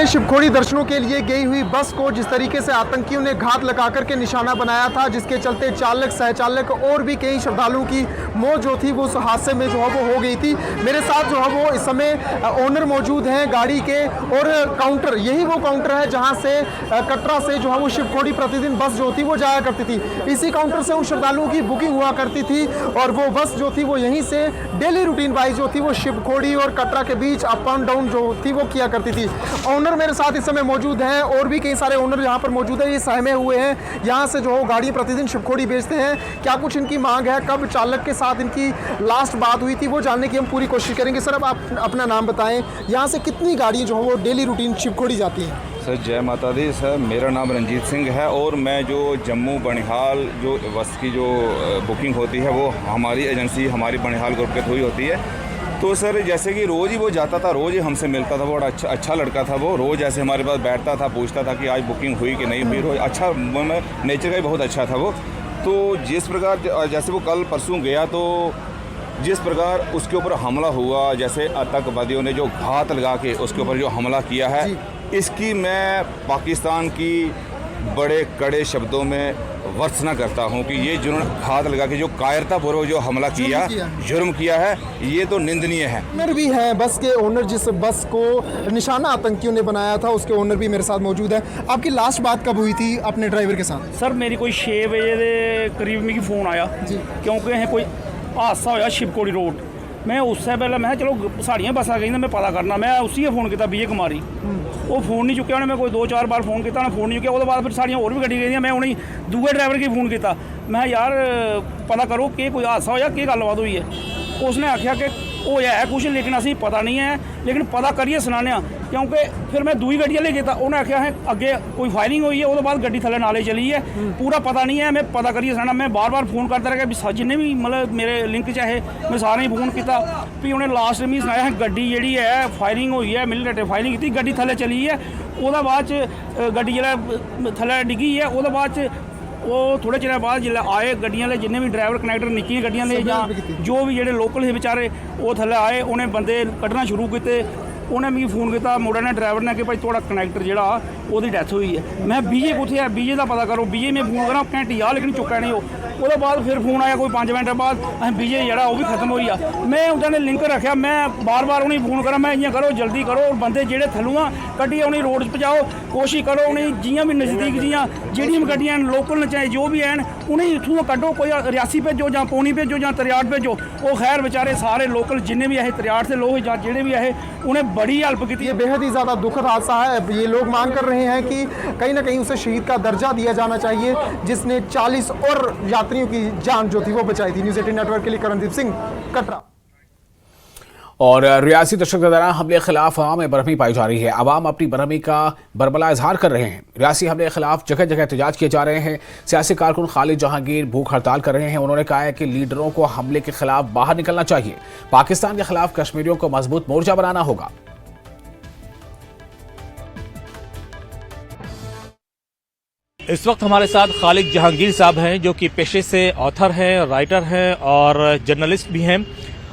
शिवखोड़ी दर्शनों के लिए गई हुई बस को जिस तरीके से आतंकियों ने घात लगा करके निशाना बनाया था, जिसके चलते चालक, सहचालक और भी कई श्रद्धालुओं की मौत जो थी वो उस हादसे में जो है वो हो गई थी। मेरे साथ जो है वो इस समय ओनर मौजूद हैं गाड़ी के, और काउंटर, यही वो काउंटर है जहां से कटरा से जो है वो शिवखोड़ी प्रतिदिन बस जो थी वो जाया करती थी। इसी काउंटर से उन श्रद्धालुओं की बुकिंग हुआ करती थी और वो बस जो थी वो यहीं से डेली रूटीन वाइज जो थी वो शिवखोड़ी और कटरा के बीच अप एंड डाउन जो थी वो किया करती थी। ओनर मेरे साथ इस समय मौजूद हैं और भी कई सारे ओनर यहाँ पर मौजूद है। ये सहमे हुए हैं, यहाँ से जो हो गाड़ी प्रतिदिन शिवखोड़ी बेचते हैं। क्या कुछ इनकी मांग है, कब चालक के साथ इनकी लास्ट बात हुई थी, वो जानने की हम पूरी कोशिश करेंगे। सर, अब आप अपना नाम बताएं, यहाँ से कितनी गाड़ियाँ जो है वो डेली रूटीन शिवखोड़ी जाती हैं? सर जय माता दी। सर मेरा नाम रंजीत सिंह है और मैं जो जम्मू बनिहाल जो बस की जो बुकिंग होती है वो हमारी एजेंसी, हमारी बनिहाल ग्रुप के थ्रू ही होती है। तो सर जैसे कि रोज़ ही वो जाता था, रोज़ ही हमसे मिलता था। वो बड़ा अच्छा लड़का था। वो रोज़ ऐसे हमारे पास बैठता था, पूछता था कि आज बुकिंग हुई कि नहीं हुई। रोज़ अच्छा, नेचर का ही बहुत अच्छा था वो। तो जिस प्रकार जैसे वो कल परसों गया, तो जिस प्रकार उसके ऊपर हमला हुआ, जैसे आतंकवादियों ने जो घात लगा के उसके ऊपर जो हमला किया है, इसकी मैं पाकिस्तान की बड़े कड़े शब्दों में वर्णना करता हूं कि ये जिन्होंने घात लगा के जो कायरतापूर्वक जो हमला किया, जुर्म किया है, ये तो निंदनीय है। ओनर भी है बस के, ओनर जिस बस को निशाना आतंकियों ने बनाया था उसके ओनर भी मेरे साथ मौजूद है। आपकी लास्ट बात कब हुई थी अपने ड्राइवर के साथ? सर मेरी कोई 6 बजे के करीब मिगी फोन आया क्योंकि असें कोई हादसा होया शिवखोड़ी रोड। मैं उससे पहले मैं चलो साड़ियाँ बसा गई, मैं पता करना, मैं उसी फोन किया विजय कुमारी। वो फोन नहीं चुक्या, उन्हें मैं कोई 2-4 बार फोन किया, उन्हें फोन नहीं चुक्या। उसके बाद फिर साड़ियाँ और भी गड्डी गई, मैं उन्हें दूसरे ड्राइवर की फोन किया, मैं यार पता करो कि कोई हादसा होया, कि गलबात हुई है। उसने आख्या कि होया है कुछ, लेकिन असी पता नहीं है, लेकिन पता करिए सनाने। क्योंकि फिर मैं दूई गड्डी ले गया, उन्हें आख्या है अगे कोई फायरिंग हुई है, उसके बाद गड्डी थले नाले चली है, पूरा पता नहीं है, मैं पता करिए सनाना। मैं बार बार फोन करता रहा, जिन्हें भी मतलब मेरे लिंक चाहे मैं सारे ही फोन किया, भी उन्हें लास्ट में सनाया है गड्डी जी है फायरिंग हुई है, मिलिटेंट फायरिंग की, गड्डी थले चली है। उसके बाद गड्डी जो थले डिगी है, उसके बाद वो थोड़े चिर बाद जिल्लै आए गड्डियां ले, जिन्ने भी ड्राइवर कनैक्टर निक्कियां गड्डियां ले जां जो भी जेह्ड़े लोकल हे बेचारे, वो थल्ले आए, उन्हें बंदे कड्ढना शुरू कीते। उन्हें मिगी फोन किया मुड़े ने, ड्राइवर ने, कि भाई थोड़ा कनैक्टर जेह्ड़ा ओह्दी डैथ हुई है। मैं बीजे कुत्थे है, बीजे का पता करो। बीजे में फोन करा घैंटी आ, लेकिन चुक्का नहीं हो। उसके बाद फिर फोन आया कोई 5 मिनट बाद, असें बीजे जेह्ड़ा वो भी खत्म हो गया। मैं उन्होंने लिंक रखा, मैं बार बार उन्हें फोन करा, मैं इ'यां करो जल्दी करो, और बंदे जेह्ड़े थल्लुआं कड्ढियै उन्हें रोड पजाओ, कोशिश करो उन्हें जियां भी नज़दीक जियां जेह्ड़ियां भी गड्डियां लोकल न चाहे जो भी हैन, उन्हें इत्थुआं कड्ढो, कोई रियासी भेजो जां पौनी भेजो जां तरियाड़ भेजो। वो खैर बेचारे सारे लोकल जिन्ने भी है तरियाड़ से लोग जां जेह्ड़े भी है, उन्हें बड़ी हेल्प की। बेहद ही ज़्यादा दुखद हादसा है। ये लोग मांग कर रहे हैं कि कहीं ना कहीं उसे शहीद का दर्जा दिया जाना चाहिए, जिसने 40 और यात्रियों की जान जो थी वो बचाई थी। न्यूज़ 18 नेटवर्क के लिए करणदीप सिंह, कटरा। और रियासी दशक के दौरान हमले के खिलाफ अवाम में बरहमी पाई जा रही है। अवाम अपनी बरहमी का बरबला इजहार कर रहे हैं। रियासी हमले के खिलाफ जगह जगह एहतजाज किए जा रहे हैं। सियासी कारकुन खालिद जहांगीर भूख हड़ताल कर रहे हैं। उन्होंने कहा है कि लीडरों को हमले के खिलाफ बाहर निकलना चाहिए। पाकिस्तान के खिलाफ कश्मीरियों को मजबूत मोर्चा बनाना होगा। इस वक्त हमारे साथ खालिद जहांगीर साहब हैं, जो कि पेशे से ऑथर हैं, राइटर हैं और जर्नलिस्ट भी हैं।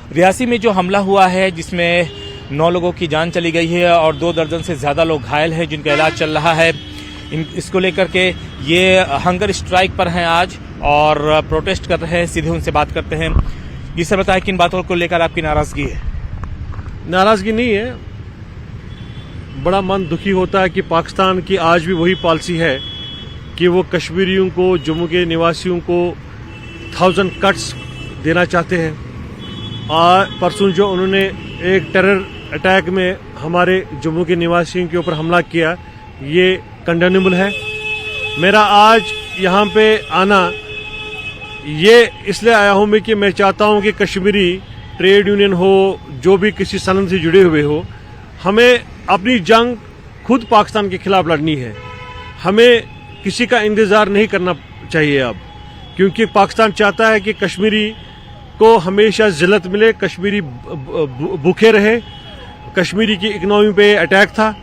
रियासी में जो हमला हुआ है, जिसमें 9 लोगों की जान चली गई है और 2 दर्जन से ज़्यादा लोग घायल हैं, जिनका इलाज चल रहा है, इसको लेकर के ये हंगर स्ट्राइक पर हैं आज और प्रोटेस्ट कर रहे हैं। सीधे उनसे बात करते हैं। ये सब बताएं, किन बातों को लेकर आपकी नाराज़गी है? नाराज़गी नहीं है, बड़ा मन दुखी होता है कि पाकिस्तान की आज भी वही पॉलिसी है कि वो कश्मीरियों को, जम्मू के निवासियों को 1000 कट्स देना चाहते हैं। परसों जो उन्होंने एक टेरर अटैक में हमारे जम्मू के निवासियों के ऊपर हमला किया, ये कंडेनेबल है। मेरा आज यहाँ पे आना ये इसलिए आया हूँ मैं कि मैं चाहता हूँ कि कश्मीरी ट्रेड यूनियन हो, जो भी किसी सनद से जुड़े हुए हो, हमें अपनी जंग खुद पाकिस्तान के खिलाफ लड़नी है। हमें किसी का इंतज़ार नहीं करना चाहिए अब, क्योंकि पाकिस्तान चाहता है कि कश्मीरी को हमेशा जिल्लत मिले, कश्मीरी भूखे रहे। कश्मीरी की इकनॉमी पे अटैक था,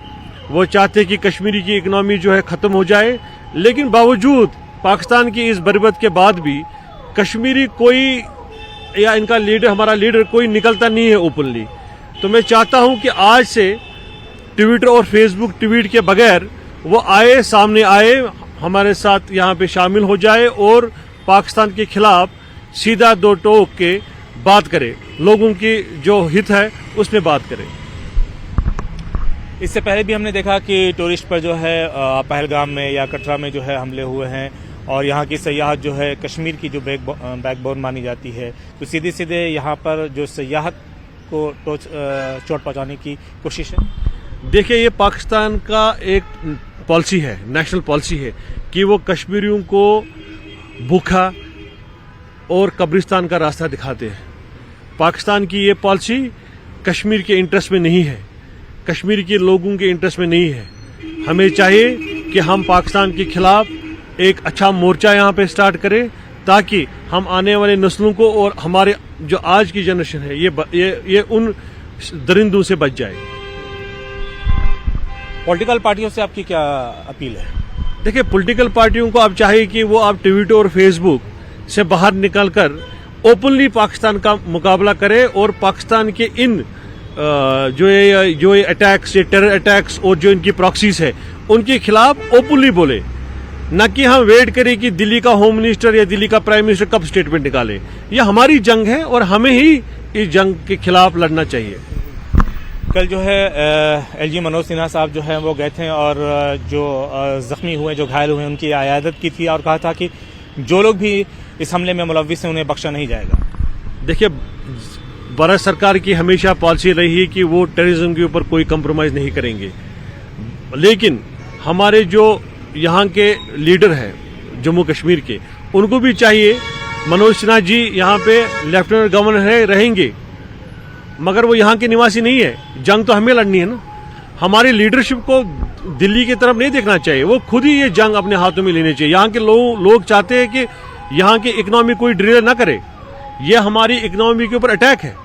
वो चाहते कि कश्मीरी की इकनॉमी जो है ख़त्म हो जाए, लेकिन बावजूद पाकिस्तान की इस बर्बत के बाद भी कश्मीरी कोई या इनका लीडर, हमारा लीडर कोई निकलता नहीं है ओपनली। तो मैं चाहता हूं कि आज से ट्विटर और फेसबुक ट्वीट के बगैर वो आए, सामने आए, हमारे साथ यहाँ पे शामिल हो जाए और पाकिस्तान के खिलाफ सीधा दो टोक के बात करे, लोगों की जो हित है उसमें बात करे। इससे पहले भी हमने देखा कि टूरिस्ट पर जो है पहलगाम में या कटरा में जो है हमले हुए हैं और यहाँ की सयाहत जो है कश्मीर की जो बैकबोन मानी जाती है, तो सीधे सीधे यहाँ पर जो सयाहत को चोट पहुँचाने की कोशिश है। देखिए, ये पाकिस्तान का एक पॉलिसी है, नेशनल पॉलिसी है कि वो कश्मीरियों को भूखा और कब्रिस्तान का रास्ता दिखाते हैं। पाकिस्तान की ये पॉलिसी कश्मीर के इंटरेस्ट में नहीं है, कश्मीर के लोगों के इंटरेस्ट में नहीं है। हमें चाहिए कि हम पाकिस्तान के खिलाफ एक अच्छा मोर्चा यहाँ पे स्टार्ट करें ताकि हम आने वाले नस्लों को और हमारे जो आज की जनरेशन है ये उन दरिंदों से बच जाए। पॉलिटिकल पार्टियों से आपकी क्या अपील है? देखिए, पॉलिटिकल पार्टियों को अब चाहिए कि वो आप ट्विटर और फेसबुक से बाहर निकलकर ओपनली पाकिस्तान का मुकाबला करे और पाकिस्तान के इन जो ये अटैक्स, ये टेरर अटैक्स और जो इनकी प्रॉक्सीज है उनके खिलाफ ओपनली बोले, न कि हम वेट करें कि दिल्ली का होम मिनिस्टर या दिल्ली का प्राइम मिनिस्टर कब स्टेटमेंट निकाले। यह हमारी जंग है और हमें ही इस जंग के खिलाफ लड़ना चाहिए। कल जो है एलजी मनोज सिन्हा साहब जो है वो गए थे और जो जख्मी हुए, जो घायल हुए, उनकी आयादत की थी और कहा था कि जो लोग भी इस हमले में मुलव्विस हैं उन्हें बख्शा नहीं जाएगा। देखिए, भारत सरकार की हमेशा पॉलिसी रही है कि वो टेररिज्म के ऊपर कोई कंप्रोमाइज नहीं करेंगे, लेकिन हमारे जो यहाँ के लीडर हैं जम्मू कश्मीर के, उनको भी चाहिए, मनोज सिन्हा जी यहाँ पे लेफ्टिनेंट गवर्नर है, रहेंगे, मगर वो यहाँ के निवासी नहीं है। जंग तो हमें लड़नी है ना। हमारी लीडरशिप को दिल्ली की तरफ नहीं देखना चाहिए, वो खुद ही ये जंग अपने हाथों में लेनी चाहिए। यहाँ के लोग चाहते हैं कि यहाँ की इकोनॉमी कोई ड्रिल ना करे, ये हमारी इकोनॉमी के ऊपर अटैक है।